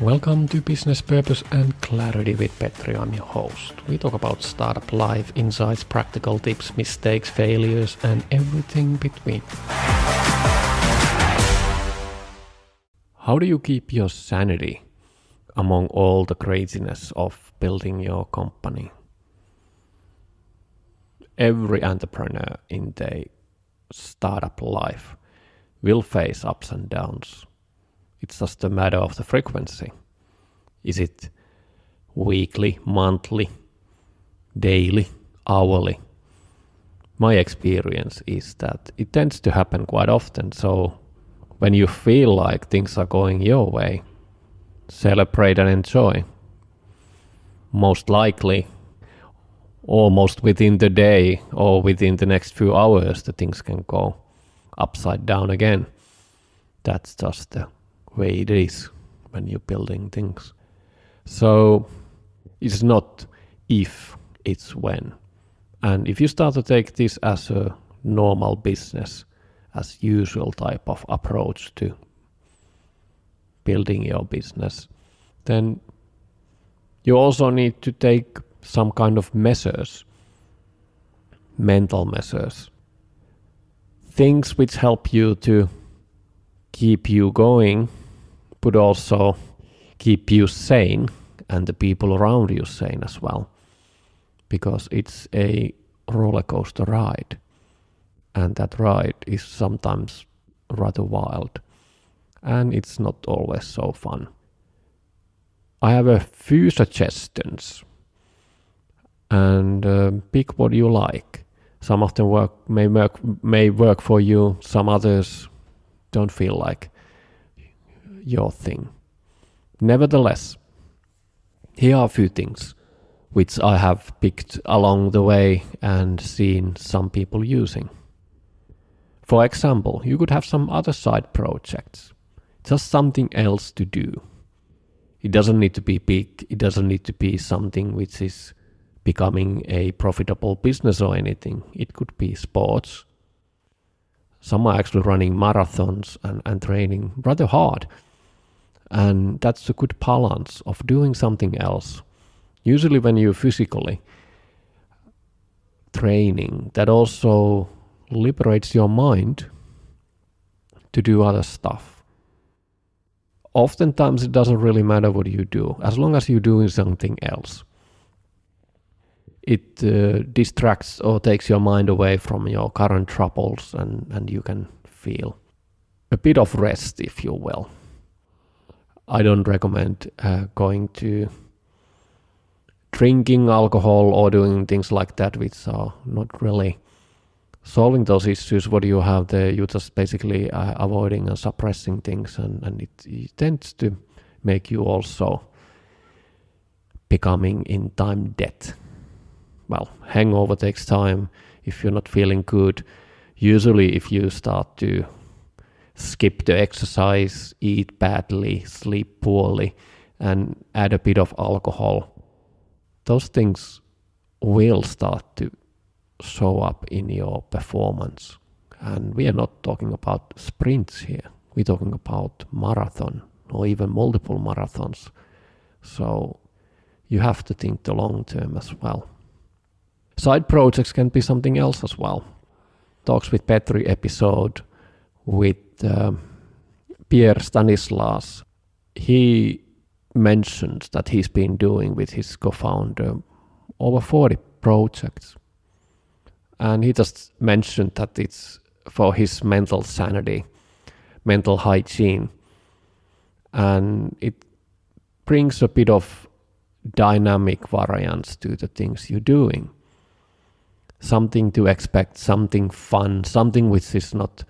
Welcome to Business Purpose and Clarity with Petri. I'm your host. We talk about startup life, insights, practical tips, mistakes, failures, and everything between. How do you keep your sanity among all the craziness of building your company? Every entrepreneur in their startup life will face ups and downs. It's just a matter of the frequency. Is it weekly, monthly, daily, hourly? My experience is that it tends to happen quite often. So when you feel like things are going your way, celebrate and enjoy. Most likely, almost within the day or within the next few hours, the things can go upside down again. That's just the way it is when you're building things. So it's not if, it's when. And if you start to take this as a normal business, as usual type of approach to building your business, then you also need to take some kind of measures, mental measures, things which help you to keep you going, but also keep you sane and the people around you sane as well, because it's a roller coaster ride, and that ride is sometimes rather wild, and it's not always so fun. I have a few suggestions, and pick what you like. Some of them may work for you, some others don't feel like your thing. Nevertheless, here are a few things which I have picked along the way and seen some people using. For example, you could have some other side projects, just something else to do. It doesn't need to be big, it doesn't need to be something which is becoming a profitable business or anything. It could be sports. Some are actually running marathons and training rather hard. And that's a good balance of doing something else. Usually when you're physically training, that also liberates your mind to do other stuff. Oftentimes it doesn't really matter what you do, as long as you're doing something else. It distracts or takes your mind away from your current troubles, and you can feel a bit of rest, if you will. I don't recommend going to drinking alcohol or doing things like that, which are not really solving those issues. What you have there, you're just basically avoiding and suppressing things, and it tends to make you also becoming in time debt. Well, hangover takes time. If you're not feeling good, usually if you start to skip the exercise, eat badly, sleep poorly, and add a bit of alcohol, those things will start to show up in your performance. And we are not talking about sprints here. We're talking about marathon or even multiple marathons. So you have to think the long term as well. Side projects can be something else as well. Talks with Petri episode with Pierre Stanislas. He mentions that he's been doing with his co-founder over 40 projects. And he just mentioned that it's for his mental sanity, mental hygiene. And it brings a bit of dynamic variance to the things you're doing. Something to expect, something fun, something which is not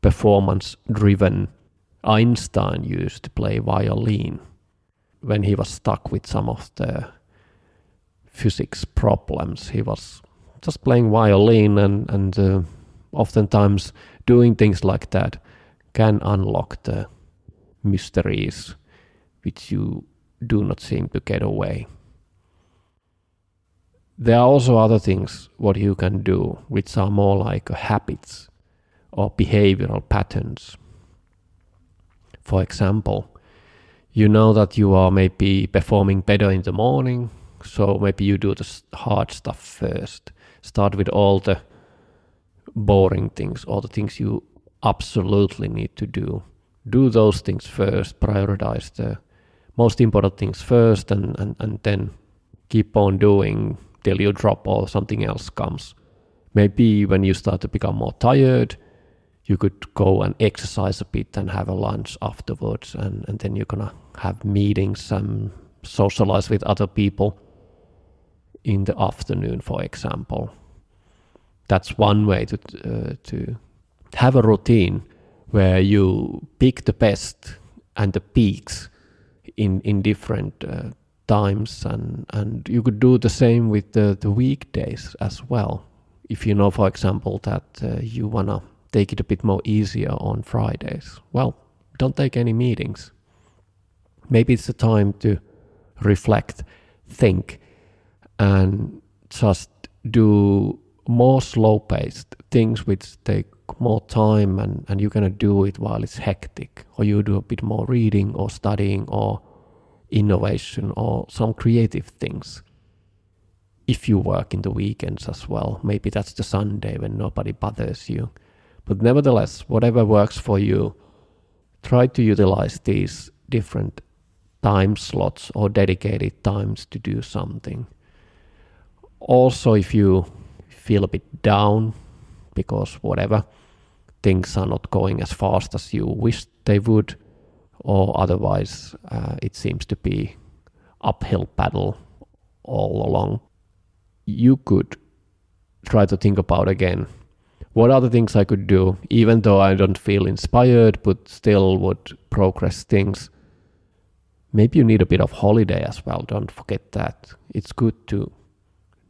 performance driven. Einstein used to play violin when he was stuck with some of the physics problems. He was just playing violin, and oftentimes doing things like that can unlock the mysteries which you do not seem to get away. There are also other things what you can do which are more like habits or behavioral patterns. For example, You know that you are maybe performing better in the morning, so maybe you do the hard stuff first. Start with all the boring things, all the things you absolutely need to do. Do those things first, prioritize the most important things first, and then keep on doing till you drop or something else comes. Maybe when you start to become more tired, you could go and exercise a bit and have a lunch afterwards, and then you're gonna have meetings and socialize with other people in the afternoon, for example. That's one way to have a routine where you pick the best and the peaks in different times, and you could do the same with the weekdays as well. If you know, for example, that you wanna take it a bit more easier on Fridays, well, don't take any meetings. Maybe it's the time to reflect, think, and just do more slow-paced things which take more time, and you're gonna do it while it's hectic, or you do a bit more reading or studying or innovation or some creative things. If you work in the weekends as well, maybe that's the Sunday when nobody bothers you. But nevertheless, whatever works for you, try to utilize these different time slots or dedicated times to do something. Also, if you feel a bit down because whatever, things are not going as fast as you wish they would, or otherwise it seems to be uphill battle all along, you could try to think about again, what are the things I could do, even though I don't feel inspired, but still would progress things. Maybe you need a bit of holiday as well, don't forget that. It's good to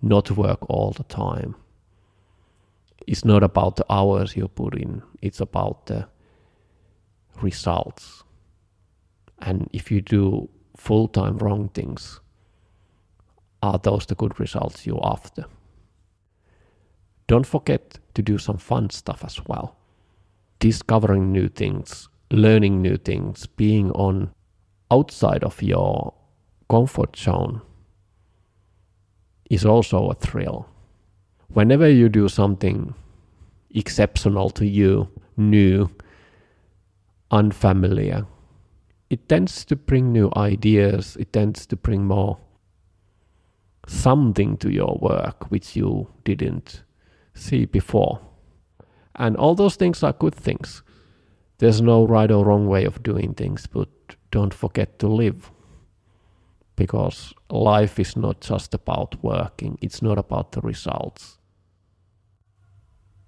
not work all the time. It's not about the hours you put in, it's about the results. And if you do full-time wrong things, are those the good results you're after? Don't forget to do some fun stuff as well. Discovering new things, learning new things, being on outside of your comfort zone is also a thrill. Whenever you do something exceptional to you, new, unfamiliar, it tends to bring new ideas, it tends to bring more something to your work which you didn't see before. And all those things are good things. There's no right or wrong way of doing things, but don't forget to live. Because life is not just about working, it's not about the results.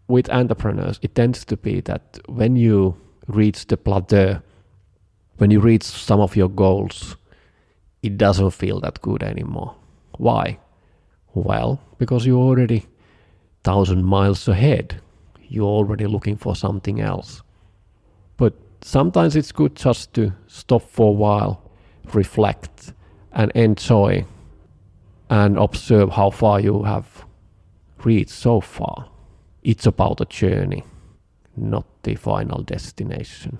With entrepreneurs, it tends to be that when you reach the plateau, when you reach some of your goals, it doesn't feel that good anymore. Why? Well, because you're already 1,000 miles ahead. You're already looking for something else. But sometimes it's good just to stop for a while, reflect, and enjoy, and observe how far you have reached so far. It's about a journey, not the final destination.